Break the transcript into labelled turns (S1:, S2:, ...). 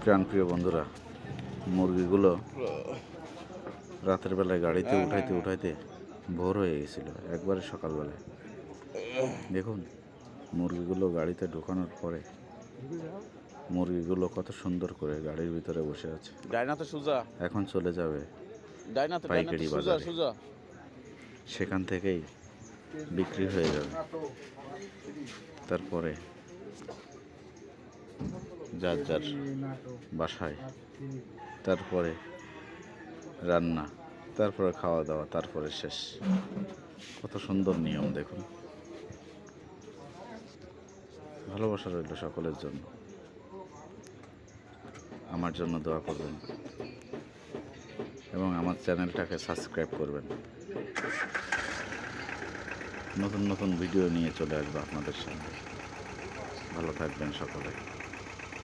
S1: প্রাণপ্রিয় বন্ধুরা, মুরগিগুলো রাতের বেলায় গাড়িতে উঠাইতে উঠাইতে ভোর হয়ে গেছিল, একবারে সকালবেলায়। দেখুন মুরগিগুলো গাড়িতে ঢোকানোর পরে মুরগিগুলো কত সুন্দর করে গাড়ির ভিতরে বসে আছে। এখন চলে যাবে পাইকারি বাজারে, সেখান থেকেই বিক্রি হয়ে যাবে। তারপরে যার যার বাসায়, তারপরে রান্না, তারপরে খাওয়া দাওয়া, তারপরে শেষ। কত সুন্দর নিয়ম দেখুন। ভালোবাসা রইল সকলের জন্য। আমার জন্য দোয়া করবেন এবং আমার চ্যানেলটাকে সাবস্ক্রাইব করবেন। নতুন নতুন ভিডিও নিয়ে চলে আসবো আপনাদের সামনে। ভালো থাকবেন সকলে।